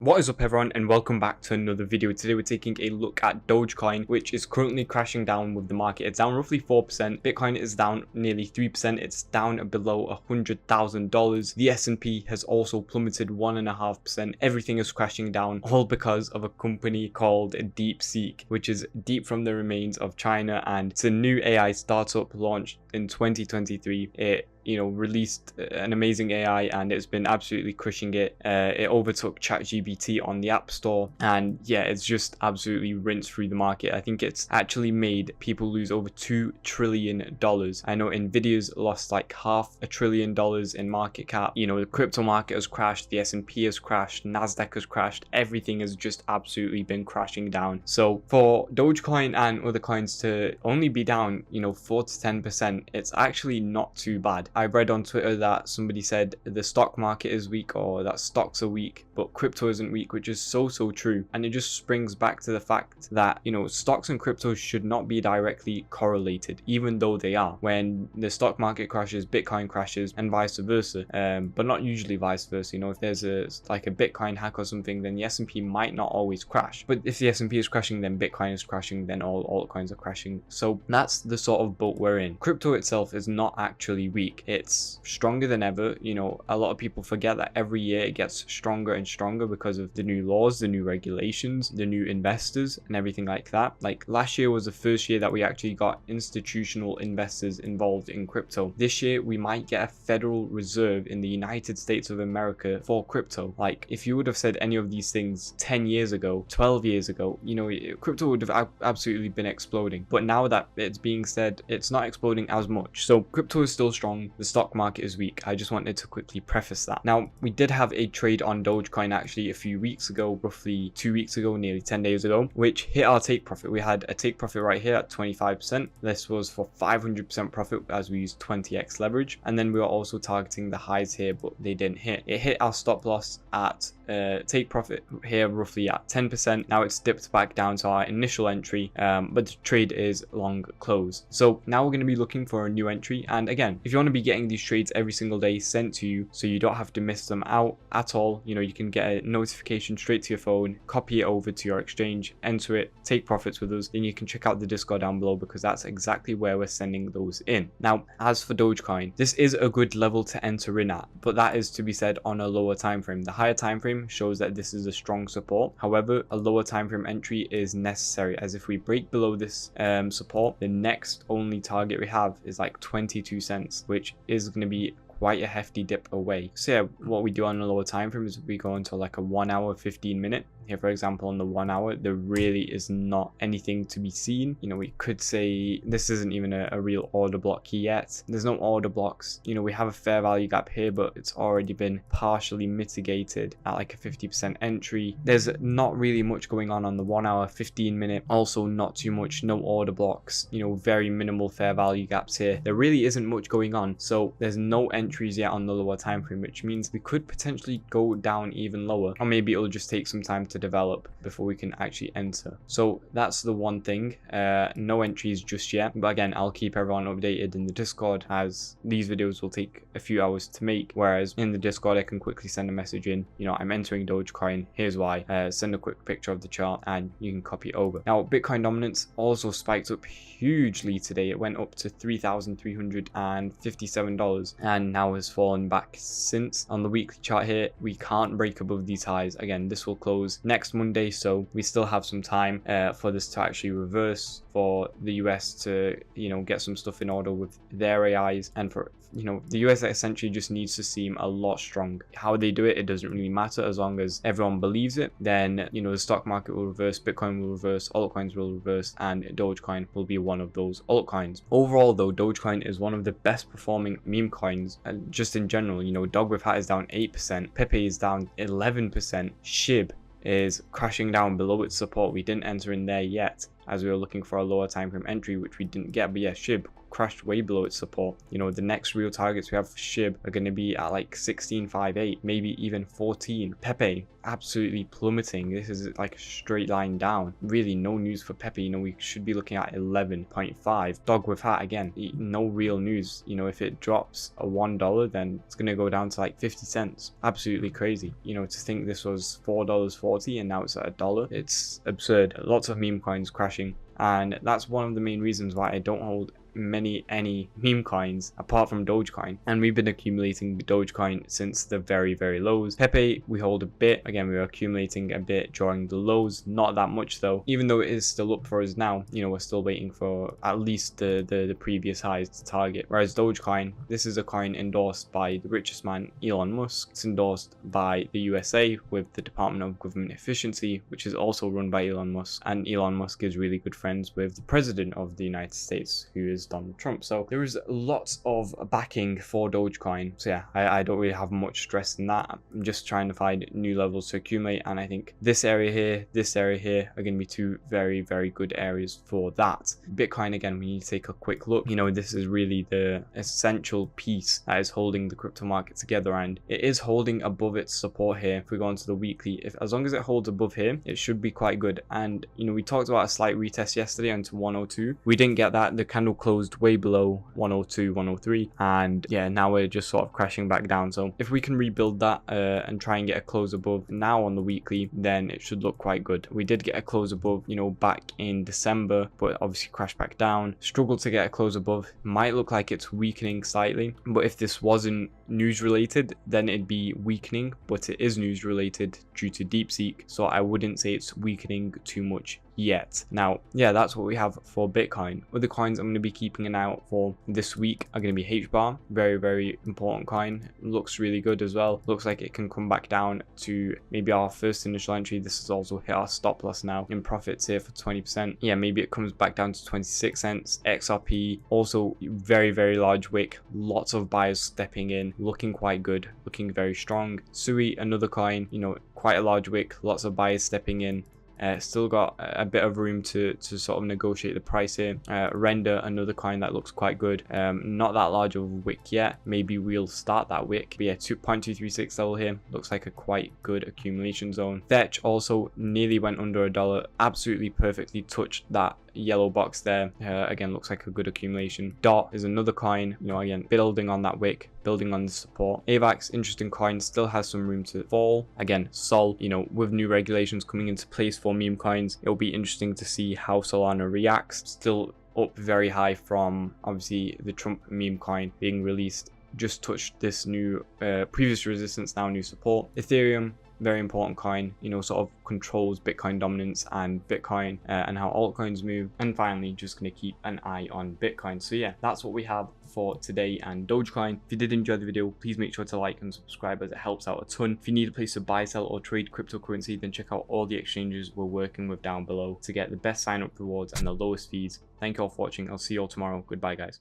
What is up everyone, and welcome back to another video. Today we're taking a look at Dogecoin, which is currently crashing down with the market. It's down roughly 4%. Bitcoin is down nearly 3%. It's down below $100,000. The S&P has also plummeted 1.5%. Everything is crashing down, all because of a company called DeepSeek, which is deep from the remains of China, and it's a new AI startup launched in 2023. It released an amazing AI and it's been absolutely crushing it. It overtook ChatGPT on the App Store, and yeah, it's just absolutely rinsed through the market. I think it's actually made people lose over $2 trillion. I know Nvidia's lost like $500 billion in market cap. The crypto market has crashed, the S&P has crashed, Nasdaq has crashed, everything has just absolutely been crashing down. So for Dogecoin and other coins to only be down 4 to 10%, it's actually not too bad. I read on Twitter that somebody said the stock market is weak, or that stocks are weak, but crypto isn't weak, which is so true. And it just springs back to the fact that stocks and crypto should not be directly correlated, even though they are. When the stock market crashes, Bitcoin crashes, and vice versa, but not usually vice versa. If there's a Bitcoin hack or something, then the S&P might not always crash, but if the S&P is crashing, then Bitcoin is crashing, then all altcoins are crashing. So that's the sort of boat we're in. Crypto itself is not actually weak. It's stronger than ever. A lot of people forget that every year it gets stronger and stronger because of the new laws, the new regulations, the new investors, and everything like that. Like last year was the first year that we actually got institutional investors involved in crypto. This year we might get a Federal Reserve in the United States of America for crypto. Like if you would have said any of these things 10 years ago, 12 years ago, crypto would have absolutely been exploding. But now that it's being said, it's not exploding as much. So crypto is still strong. The stock market is weak. I just wanted to quickly preface that. Now, we did have a trade on Dogecoin actually a few weeks ago, roughly 2 weeks ago, nearly 10 days ago, which hit our take profit. We had a take profit right here at 25%. This was for 500% profit as we used 20x leverage. And then we were also targeting the highs here, but they didn't hit. It hit our stop loss at take profit here roughly at 10%. Now it's dipped back down to our initial entry, but the trade is long closed. So now we're going to be looking for a new entry. And again, if you want to be getting these trades every single day sent to you so you don't have to miss them out at all, you can get a notification straight to your phone, copy it over to your exchange, enter it, take profits with us. Then you can check out the Discord down below, because that's exactly where we're sending those in. Now, as for Dogecoin, this is a good level to enter in at, but that is to be said on a lower time frame. The higher time frame shows that this is a strong support. However, a lower time frame entry is necessary, as if we break below this support, the next only target we have is like 22 cents, which is going to be quite a hefty dip away. So yeah, what we do on a lower time frame is we go into like a 1 hour 15 minute. Here, for example, on the 1 hour, there really is not anything to be seen. We could say this isn't even a real order block yet. There's no order blocks. We have a fair value gap here, but it's already been partially mitigated at like a 50% entry. There's not really much going on the 1 hour 15 minute. Also not too much, no order blocks, very minimal fair value gaps here. There really isn't much going on. So there's no entries yet on the lower time frame, which means we could potentially go down even lower, or maybe it'll just take some time to develop before we can actually enter. So that's the one thing. No entries just yet, but again, I'll keep everyone updated in the Discord, as these videos will take a few hours to make, whereas in the Discord I can quickly send a message in, I'm entering Dogecoin, here's why, send a quick picture of the chart and you can copy it over. Now, Bitcoin dominance also spiked up hugely today. It went up to $3,357 and now has fallen back since. On the weekly chart here, we can't break above these highs. Again, this will close next Monday, so we still have some time for this to actually reverse, for the US to get some stuff in order with their AIs, and for the US essentially just needs to seem a lot stronger. How they do it, it doesn't really matter, as long as everyone believes it. Then the stock market will reverse, Bitcoin will reverse, altcoins will reverse, and Dogecoin will be one of those altcoins. Overall though, Dogecoin is one of the best performing meme coins, and just in general. Dog with Hat is down 8%, Pepe is down 11%, SHIB is crashing down below its support. We didn't enter in there yet, as we were looking for a lower time frame entry, which we didn't get. But yeah, SHIB crashed way below its support. You know, the next real targets we have for SHIB are going to be at like 16.58, maybe even 14. Pepe absolutely plummeting. This is like a straight line down. Really no news for Pepe. You know, we should be looking at 11.5. Dog with hat again, no real news. You know, if it drops a $1, then it's going to go down to like 50 cents. Absolutely crazy. You know, to think this was $4.40 and now it's at $1, it's absurd. Lots of meme coins crashing, and that's one of the main reasons why I don't hold any meme coins apart from Dogecoin, and we've been accumulating Dogecoin since the very lows. Pepe we hold a bit. Again, we were accumulating a bit during the lows, not that much though, even though it is still up for us now. You know, we're still waiting for at least the previous highs to target. Whereas Dogecoin, this is a coin endorsed by the richest man, Elon Musk. It's endorsed by the USA with the Department of Government Efficiency, which is also run by Elon Musk, and Elon Musk is really good friends with the president of the United States, who is Donald Trump. So there is lots of backing for Dogecoin. So yeah, I don't really have much stress in that. I'm just trying to find new levels to accumulate, and I think this area here are going to be two very good areas for that. Bitcoin, again, we need to take a quick look. You know, this is really the essential piece that is holding the crypto market together, and it is holding above its support here. If we go on to the weekly, as long as it holds above here, it should be quite good. And you know, we talked about a slight retest yesterday onto 102. We didn't get that. The candle closed way below 102, 103, and yeah, now we're just sort of crashing back down. So if we can rebuild that and try and get a close above now on the weekly, then it should look quite good. We did get a close above, you know, back in December, but obviously crashed back down. Struggled to get a close above. Might look like it's weakening slightly, but if this wasn't news related, then it'd be weakening, but it is news related due to DeepSeek, so I wouldn't say it's weakening too much yet. Now, yeah, that's what we have for Bitcoin. Other coins I'm going to be keeping an eye out for this week are going to be HBAR. Very important coin. Looks really good as well. Looks like it can come back down to maybe our first initial entry. This has also hit our stop loss now in profits here for 20%. Yeah, maybe it comes back down to 26 cents. XRP, also very large wick. Lots of buyers stepping in, looking quite good, looking very strong. Sui, another coin, you know, quite a large wick, lots of buyers stepping in. Still got a bit of room to sort of negotiate the price here. Render, another coin that looks quite good. Not that large of a wick yet. Maybe we'll start that wick. But yeah, 2.236 level here. Looks like a quite good accumulation zone. Fetch also nearly went under $1. Absolutely perfectly touched that yellow box there. Again, looks like a good accumulation. DOT is another coin, you know, again, building on that wick, building on the support. AVAX, interesting coin, still has some room to fall. Again, Sol, you know, with new regulations coming into place for meme coins, it'll be interesting to see how Solana reacts. Still up very high from obviously the Trump meme coin being released. Just touched this new previous resistance, now new support. Ethereum, very important coin, you know, sort of controls Bitcoin dominance and Bitcoin and how altcoins move. And finally, just going to keep an eye on Bitcoin. So yeah, that's what we have for today and Dogecoin. If you did enjoy the video, please make sure to like and subscribe, as it helps out a ton. If you need a place to buy, sell or trade cryptocurrency, then check out all the exchanges we're working with down below to get the best sign up rewards and the lowest fees. Thank you all for watching. I'll see you all tomorrow. Goodbye, guys.